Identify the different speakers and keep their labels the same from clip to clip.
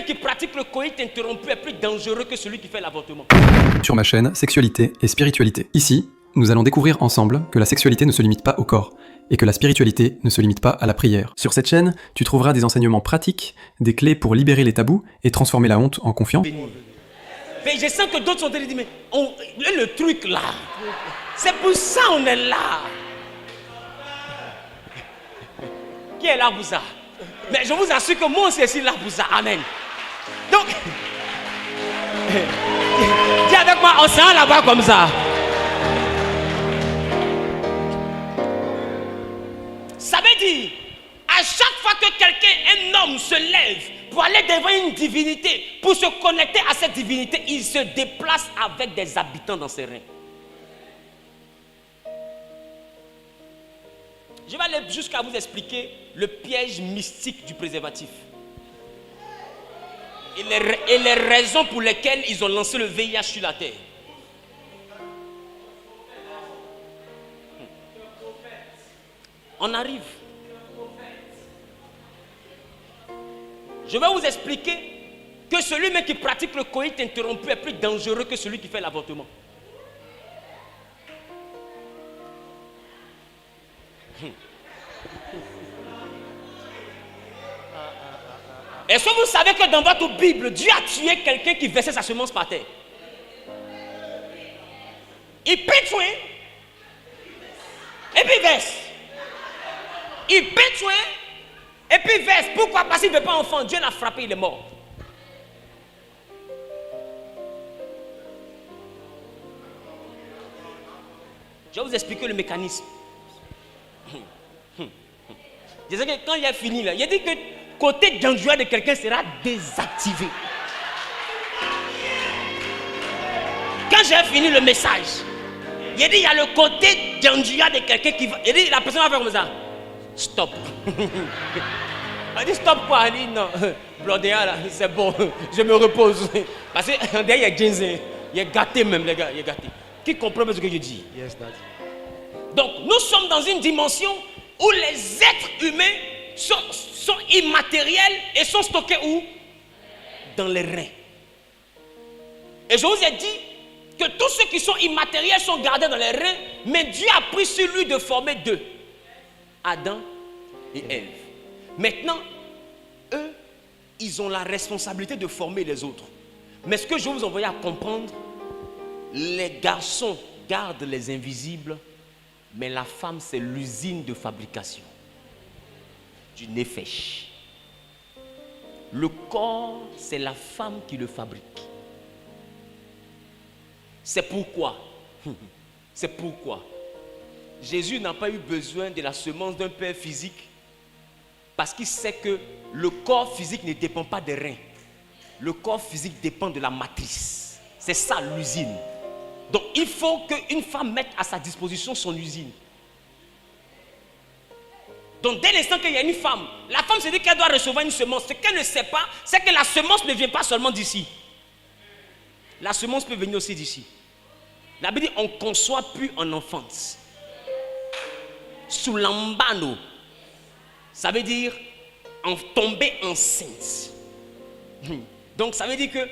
Speaker 1: qui pratique le coït interrompu est plus dangereux que celui qui fait l'avortement.
Speaker 2: Sur ma chaîne Sexualité et Spiritualité. Ici, nous allons découvrir ensemble que la sexualité ne se limite pas au corps et que la spiritualité ne se limite pas à la prière. Sur cette chaîne, tu trouveras des enseignements pratiques, des clés pour libérer les tabous et transformer la honte en confiance.
Speaker 1: Mais je sens que d'autres sont en train de dire, mais le truc là, c'est pour ça on est là. Qui est là pour ça? Mais je vous assure que moi aussi suis là pour ça. Amen. Donc, dis avec moi, on s'en là-bas comme ça. Ça veut dire, à chaque fois que quelqu'un, un homme se lève pour aller devant une divinité, pour se connecter à cette divinité, il se déplace avec des habitants dans ses reins. Je vais aller jusqu'à vous expliquer le piège mystique du préservatif. Et les raisons pour lesquelles ils ont lancé le VIH sur la terre. On arrive. Je vais vous expliquer que celui même qui pratique le coït interrompu est plus dangereux que celui qui fait l'avortement. Est-ce que vous savez que dans votre Bible, Dieu a tué quelqu'un qui versait sa semence par terre? Il peut tuer et puis verse. Il peut tuer et puis verse. Pourquoi? Parce qu'il ne veut pas enfant. Dieu l'a frappé, il est mort. Je vais vous expliquer le mécanisme. Je sais que quand il a fini là, il a dit que côté ganjoua de quelqu'un sera désactivé. Quand j'ai fini le message, il a dit il y a le côté ganjoua de quelqu'un qui va. Il dit la personne va faire comme ça. Stop. Elle dit stop quoi? Elle dit non. Blondéa là, c'est bon. Je me repose. Parce que derrière il y a Genze. Il est gâté même les gars. Il est gâté. Qui comprend ce que je dis?
Speaker 3: Yes, Daddy.
Speaker 1: Donc nous sommes dans une dimension où les êtres humains sont immatériels et sont stockés où? Dans les reins. Et je vous ai dit que tous ceux qui sont immatériels sont gardés dans les reins, mais Dieu a pris sur lui de former deux, Adam et Ève. Maintenant, eux, ils ont la responsabilité de former les autres. Mais ce que je vous envoie à comprendre, les garçons gardent les invisibles, mais la femme, c'est l'usine de fabrication du nefesh. Le corps, c'est la femme qui le fabrique. C'est pourquoi Jésus n'a pas eu besoin de la semence d'un père physique, parce qu'il sait que le corps physique ne dépend pas des reins. Le corps physique dépend de la matrice. C'est ça l'usine. Donc il faut qu'une femme mette à sa disposition son usine. Donc dès l'instant qu'il y a une femme, la femme se dit qu'elle doit recevoir une semence. Ce qu'elle ne sait pas, c'est que la semence ne vient pas seulement d'ici. La semence peut venir aussi d'ici. La Bible dit on ne conçoit plus en enfance. Sous l'ambano, ça veut dire en tomber enceinte. Donc ça veut dire que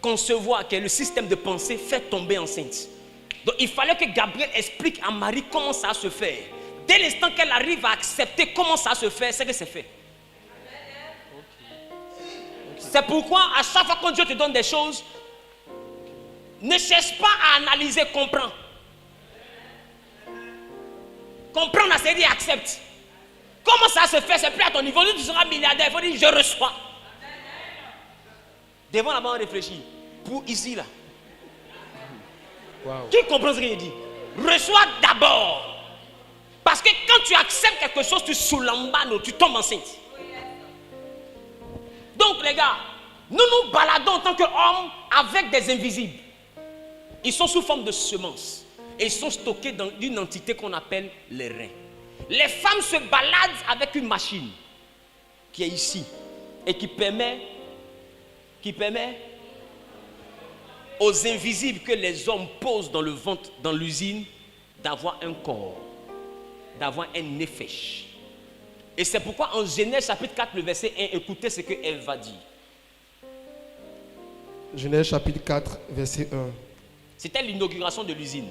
Speaker 1: concevoir, que le système de pensée fait tomber enceinte. Donc il fallait que Gabriel explique à Marie comment ça se fait. Dès l'instant qu'elle arrive à accepter comment ça se fait, c'est que c'est fait. C'est pourquoi à chaque fois que Dieu te donne des choses, ne cherche pas à analyser, comprends. Comprendre, c'est dire accepte. Comment ça se fait, c'est plus à ton niveau. Tu seras milliardaire, il faut dire je reçois. Devant là-bas on réfléchit. Pour ici là.
Speaker 3: Wow.
Speaker 1: Qui comprend ce qu'il dit? Reçois d'abord. Parce que quand tu acceptes quelque chose, tu soulambano, tu tombes enceinte. Donc les gars, nous nous baladons en tant qu'hommes avec des invisibles. Ils sont sous forme de semences. Et ils sont stockés dans une entité qu'on appelle les reins. Les femmes se baladent avec une machine qui est ici et qui permet aux invisibles que les hommes posent dans le ventre, dans l'usine, d'avoir un corps, d'avoir un nefesh. Et c'est pourquoi en Genèse chapitre 4, le verset 1, écoutez ce qu'elle va dire.
Speaker 3: Genèse chapitre 4, verset 1.
Speaker 1: C'était l'inauguration de l'usine.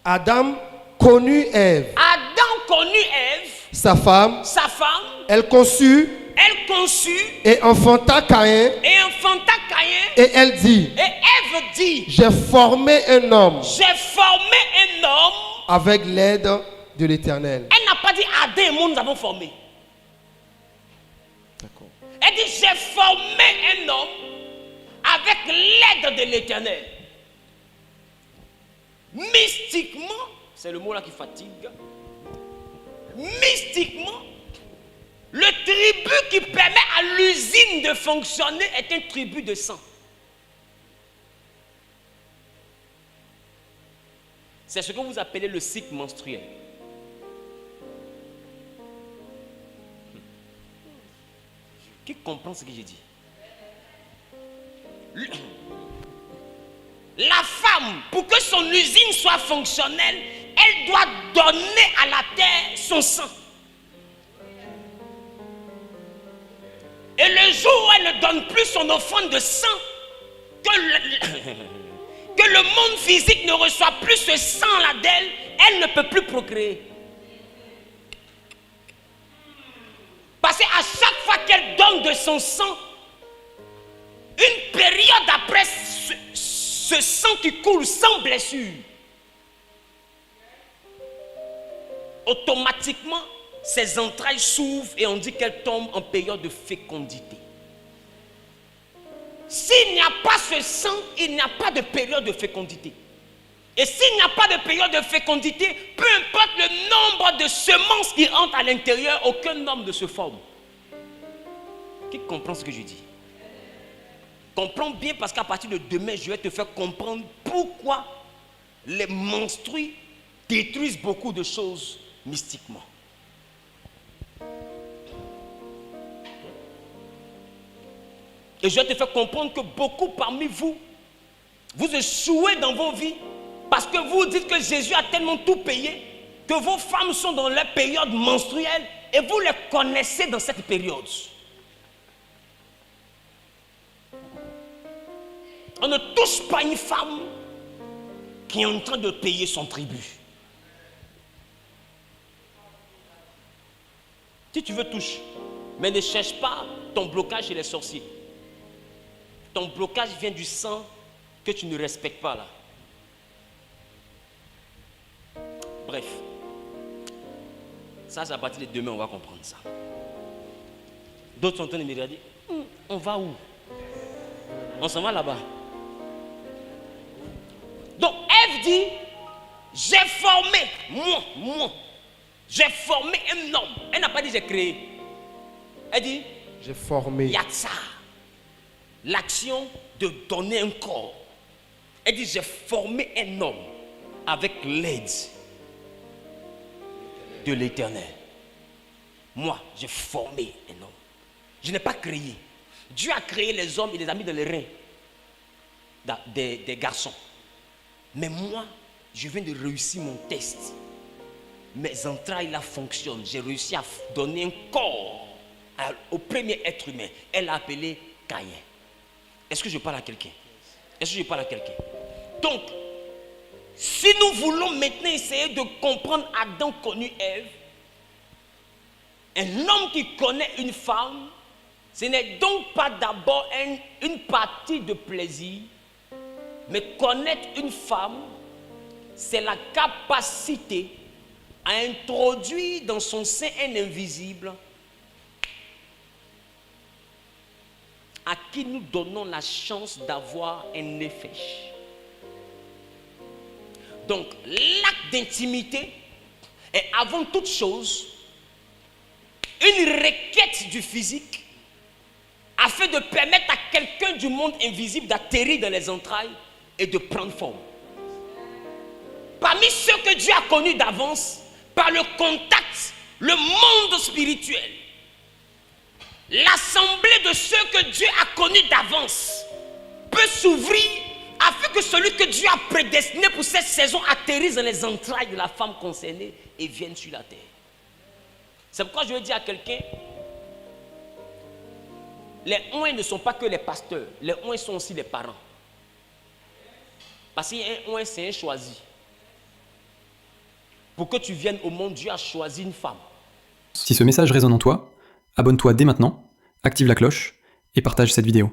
Speaker 3: Adam connut Ève,
Speaker 1: Adam connut Ève,
Speaker 3: sa femme,
Speaker 1: sa femme,
Speaker 3: elle conçut
Speaker 1: elle conçut
Speaker 3: et enfanta Caïn,
Speaker 1: et enfanta Caïn.
Speaker 3: et elle dit,
Speaker 1: Et Ève dit,
Speaker 3: j'ai formé un homme
Speaker 1: j'ai formé un homme.
Speaker 3: avec l'aide de l'Éternel.
Speaker 1: Elle n'a pas dit Adam et moi nous avons formé.
Speaker 3: D'accord.
Speaker 1: Elle dit j'ai formé un homme avec l'aide de l'Éternel. Mystiquement, c'est le mot là qui fatigue. Mystiquement, le tribut qui permet à l'usine de fonctionner est un tribut de sang. C'est ce que vous appelez le cycle menstruel. Qui comprend ce que j'ai dit? La femme, pour que son usine soit fonctionnelle, elle doit donner à la terre son sang. Et le jour où elle ne donne plus son offrande de sang, que le monde physique ne reçoit plus ce sang-là d'elle, elle ne peut plus procréer. Parce qu'à chaque fois qu'elle donne de son sang, une période après ce sang qui coule sans blessure, automatiquement, ses entrailles s'ouvrent et on dit qu'elle tombe en période de fécondité. S'il n'y a pas ce sang, il n'y a pas de période de fécondité. Et s'il n'y a pas de période de fécondité, peu importe le nombre de semences qui entrent à l'intérieur, aucun homme ne se forme. Qui comprend ce que je dis? Comprends bien, parce qu'à partir de demain, je vais te faire comprendre pourquoi les menstrues détruisent beaucoup de choses mystiquement. Et je vais te faire comprendre que beaucoup parmi vous, vous échouez dans vos vies parce que vous dites que Jésus a tellement tout payé que vos femmes sont dans leur période menstruelle et vous les connaissez dans cette période. On ne touche pas une femme qui est en train de payer son tribut. Si tu veux, touche. Mais ne cherche pas ton blocage chez les sorciers. Ton blocage vient du sang que tu ne respectes pas là. Bref. Ça, c'est à partir de demain, on va comprendre ça. D'autres sont en train de me regarder. On va où? On s'en va là-bas. Donc, Ève dit, j'ai formé, moi, j'ai formé un homme. Elle n'a pas dit j'ai créé. Elle dit,
Speaker 3: J'ai formé.
Speaker 1: Yatsa. L'action de donner un corps. Elle dit, j'ai formé un homme avec l'aide de l'Éternel. Moi, j'ai formé un homme. Je n'ai pas créé. Dieu a créé les hommes et les a mis dans les reins des garçons. Mais moi, je viens de réussir mon test. Mes entrailles là fonctionnent. J'ai réussi à donner un corps au premier être humain. Elle l'a appelé Caïn. Est-ce que je parle à quelqu'un? Est-ce que je parle à quelqu'un? Donc, si nous voulons maintenant essayer de comprendre Adam connu Ève, un homme qui connaît une femme, ce n'est donc pas d'abord une partie de plaisir, mais connaître une femme, c'est la capacité à introduire dans son sein un invisible à qui nous donnons la chance d'avoir un nefesh. Donc, l'acte d'intimité est avant toute chose une requête du physique afin de permettre à quelqu'un du monde invisible d'atterrir dans les entrailles et de prendre forme. Parmi ceux que Dieu a connus d'avance, par le contact, le monde spirituel, l'assemblée de ceux que Dieu a connus d'avance peut s'ouvrir afin que celui que Dieu a prédestiné pour cette saison atterrisse dans les entrailles de la femme concernée et vienne sur la terre. C'est pourquoi je veux dire à quelqu'un, Les oins ne sont pas que les pasteurs. Les oins sont aussi les parents. Parce qu'un oin, c'est un choisi. Pour que tu viennes au monde, Dieu a choisi une femme.
Speaker 2: Si ce message résonne en toi, abonne-toi dès maintenant, active la cloche et partage cette vidéo.